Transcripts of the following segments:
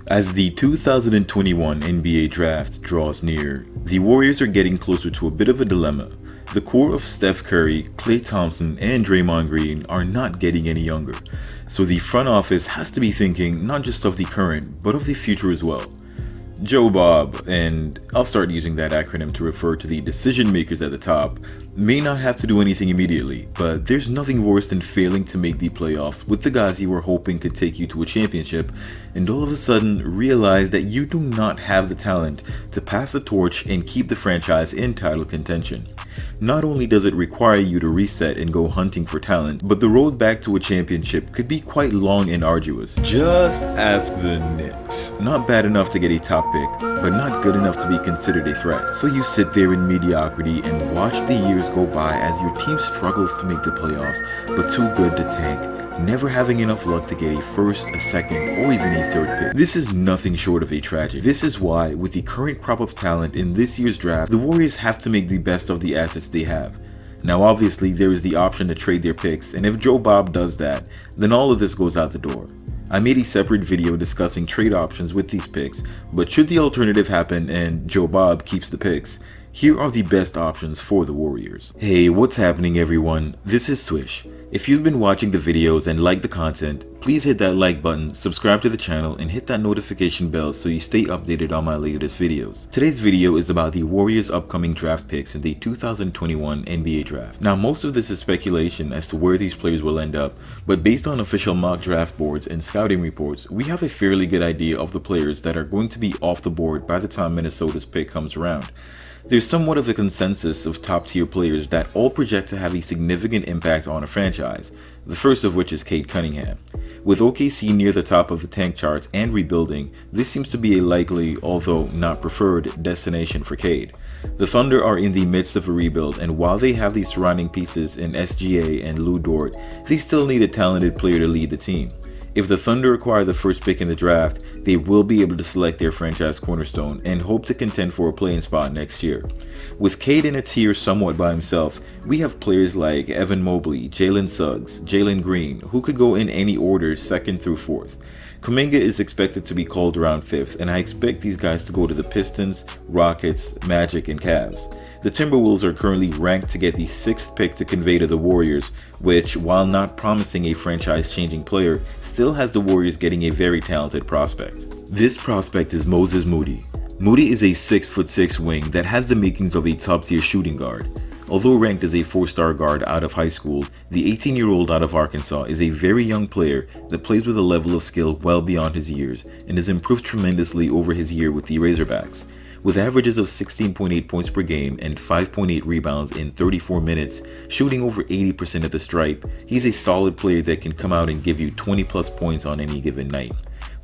As the 2021 NBA Draft draws near, the Warriors are getting closer to a bit of a dilemma. The core of Steph Curry, Klay Thompson, and Draymond Green are not getting any younger, so the front office has to be thinking not just of the current, but of the future as well. Joe Bob, and I'll start using that acronym to refer to the decision makers at the top, may not have to do anything immediately, but there's nothing worse than failing to make the playoffs with the guys you were hoping could take you to a championship, and all of a sudden realize that you do not have the talent to pass the torch and keep the franchise in title contention. Not only does it require you to reset and go hunting for talent, but the road back to a championship could be quite long and arduous. Just ask the Knicks. Not bad enough to get a top pick, but not good enough to be considered a threat. So you sit there in mediocrity and watch the years go by as your team struggles to make the playoffs, but too good to tank, never having enough luck to get a first, a second, or even a third pick. This is nothing short of a tragedy. This is why, with the current crop of talent in this year's draft, the Warriors have to make the best of the assets they have. Now obviously there is the option to trade their picks, and if Joe Bob does that, then all of this goes out the door. I made a separate video discussing trade options with these picks, but should the alternative happen and Joe Bob keeps the picks, here are the best options for the Warriors. Hey, what's happening everyone? This is Swish. If you've been watching the videos and like the content, please hit that like button, subscribe to the channel, and hit that notification bell so you stay updated on my latest videos. Today's video is about the Warriors' upcoming draft picks in the 2021 NBA Draft. Now most of this is speculation as to where these players will end up, but based on official mock draft boards and scouting reports, we have a fairly good idea of the players that are going to be off the board by the time Minnesota's pick comes around. There's somewhat of a consensus of top-tier players that all project to have a significant impact on a franchise, the first of which is Cunningham. With OKC near the top of the tank charts and rebuilding, this seems to be a likely, although not preferred, destination for Cade. The Thunder are in the midst of a rebuild, and while they have the surrounding pieces in SGA and Lou Dort, they still need a talented player to lead the team. If the Thunder acquire the first pick in the draft, they will be able to select their franchise cornerstone and hope to contend for a playing spot next year. With Cade in a tier somewhat by himself, we have players like Evan Mobley, Jalen Suggs, Jalen Green, who could go in any order 2nd through 4th. Kuminga is expected to be called around 5th, and I expect these guys to go to the Pistons, Rockets, Magic, and Cavs. The Timberwolves are currently ranked to get the 6th pick to convey to the Warriors, which, while not promising a franchise-changing player, still has the Warriors getting a very talented prospect. This prospect is Moses Moody. Moody is a 6'6" wing that has the makings of a top-tier shooting guard. Although ranked as a 4-star guard out of high school, the 18-year-old out of Arkansas is a very young player that plays with a level of skill well beyond his years and has improved tremendously over his year with the Razorbacks. With averages of 16.8 points per game and 5.8 rebounds in 34 minutes, shooting over 80% at the stripe, he's a solid player that can come out and give you 20 plus points on any given night.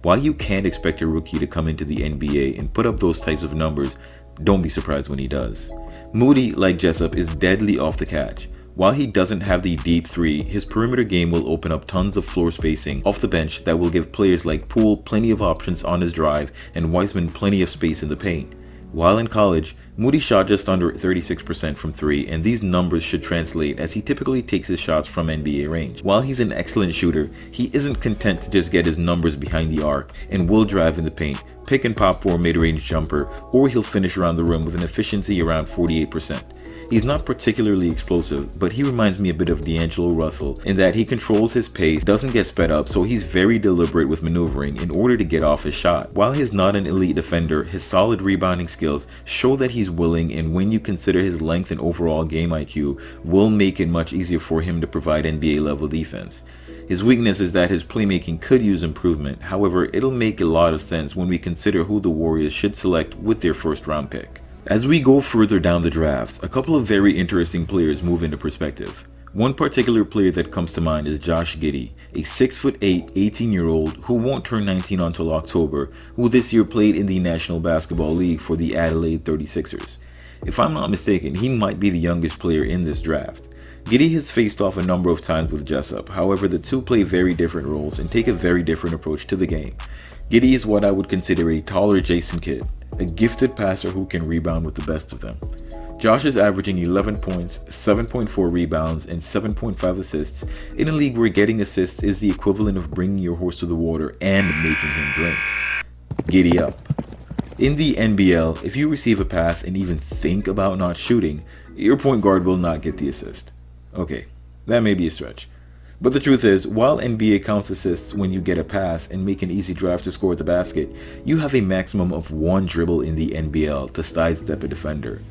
While you can't expect a rookie to come into the NBA and put up those types of numbers, don't be surprised when he does. Moody, like Jessup, is deadly off the catch. While he doesn't have the deep three, his perimeter game will open up tons of floor spacing off the bench that will give players like Poole plenty of options on his drive and Wiseman plenty of space in the paint. While in college, Moody shot just under 36% from 3, and these numbers should translate as he typically takes his shots from NBA range. While he's an excellent shooter, he isn't content to just get his numbers behind the arc and will drive in the paint, pick and pop for a mid-range jumper, or he'll finish around the rim with an efficiency around 48%. He's not particularly explosive, but he reminds me a bit of D'Angelo Russell in that he controls his pace, doesn't get sped up, so he's very deliberate with maneuvering in order to get off his shot. While he's not an elite defender, his solid rebounding skills show that he's willing, and when you consider his length and overall game IQ, will make it much easier for him to provide NBA level defense. His weakness is that his playmaking could use improvement, however, it'll make a lot of sense when we consider who the Warriors should select with their first round pick. As we go further down the draft, a couple of very interesting players move into perspective. One particular player that comes to mind is Josh Giddey, a 6'8", 18-year-old who won't turn 19 until October, who this year played in the National Basketball League for the Adelaide 36ers. If I'm not mistaken, he might be the youngest player in this draft. Giddey has faced off a number of times with Jessup, however the two play very different roles and take a very different approach to the game. Giddey is what I would consider a taller Jason Kidd, a gifted passer who can rebound with the best of them. Josh is averaging 11 points, 7.4 rebounds, and 7.5 assists in a league where getting assists is the equivalent of bringing your horse to the water and making him drink. Giddy up. In the NBL, if you receive a pass and even think about not shooting, your point guard will not get the assist. Okay, that may be a stretch. But the truth is, while NBA counts assists when you get a pass and make an easy drive to score at the basket, you have a maximum of 1 dribble in the NBL to sidestep a defender.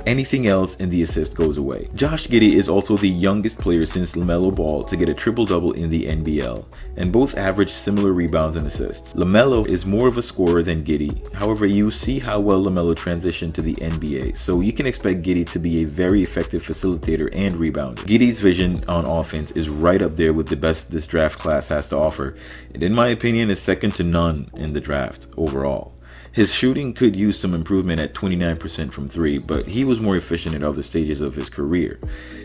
Anything else and the assist goes away. Josh Giddey is also the youngest player since LaMelo Ball to get a triple-double in the NBL, and both average similar rebounds and assists. LaMelo is more of a scorer than Giddey, however you see how well LaMelo transitioned to the NBA, so you can expect Giddey to be a very effective facilitator and rebounder. Giddey's vision on offense is right up there with the best this draft class has to offer, and in my opinion is second to none in the draft overall. His shooting could use some improvement at 29% from 3, but he was more efficient at other stages of his career.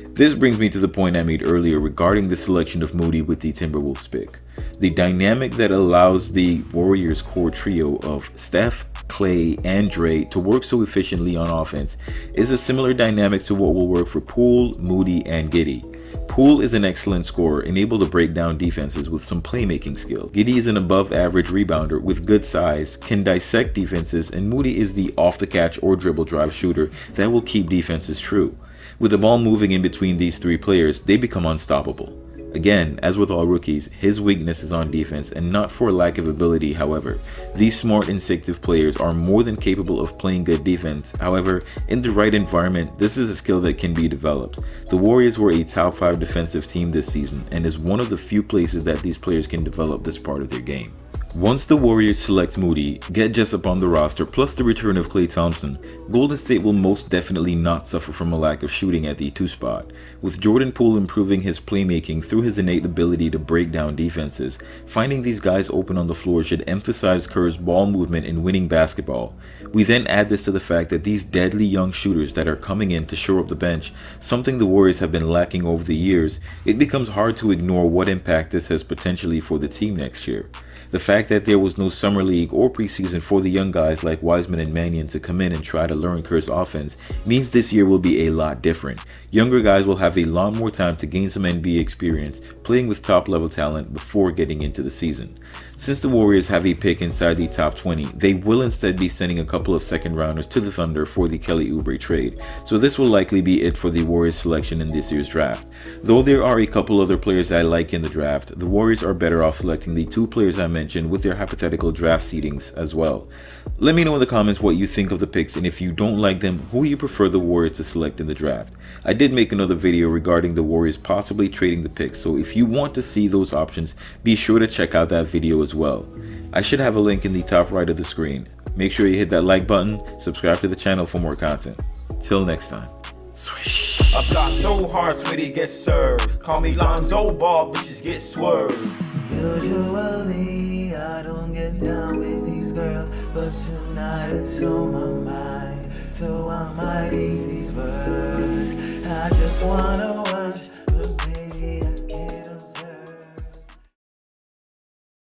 This brings me to the point I made earlier regarding the selection of Moody with the Timberwolves pick. The dynamic that allows the Warriors core trio of Steph, Clay, and Dre to work so efficiently on offense is a similar dynamic to what will work for Poole, Moody, and Giddy. Poole is an excellent scorer and able to break down defenses with some playmaking skill. Giddy is an above average rebounder with good size, can dissect defenses, and Moody is the off the catch or dribble drive shooter that will keep defenses true. With the ball moving in between these 3 players, they become unstoppable. Again, as with all rookies, his weakness is on defense and not for lack of ability. However, these smart, instinctive players are more than capable of playing good defense. However, in the right environment, this is a skill that can be developed. The Warriors were a top 5 defensive team this season and is one of the few places that these players can develop this part of their game. Once the Warriors select Moody, get Jessup on the roster, plus the return of Klay Thompson, Golden State will most definitely not suffer from a lack of shooting at the 2 spot. With Jordan Poole improving his playmaking through his innate ability to break down defenses, finding these guys open on the floor should emphasize Kerr's ball movement in winning basketball. We then add this to the fact that these deadly young shooters that are coming in to shore up the bench, something the Warriors have been lacking over the years, it becomes hard to ignore what impact this has potentially for the team next year. The fact that there was no summer league or preseason for the young guys like Wiseman and Mannion to come in and try to learn Kerr's offense means this year will be a lot different. Younger guys will have a lot more time to gain some NBA experience playing with top level talent before getting into the season. Since the Warriors have a pick inside the top 20, they will instead be sending a couple of second rounders to the Thunder for the Kelly Oubre trade, so this will likely be it for the Warriors selection in this year's draft. Though there are a couple other players I like in the draft, the Warriors are better off selecting the 2 players I mentioned with their hypothetical draft seedings as well. Let me know in the comments what you think of the picks, and if you don't like them, who you prefer the Warriors to select in the draft. I did make another video regarding the Warriors possibly trading the picks, so if you want to see those options, be sure to check out that video as well. I should have a link in the top right of the screen. Make sure you hit that like button, subscribe to the channel for more content. Till next time. Swish. I block so hard, Smitty gets served. Call me Lonzo Ball, bitches get swerved. Usually I don't get down with these girls, but tonight it's on my mind, so I might eat these words. I just wanna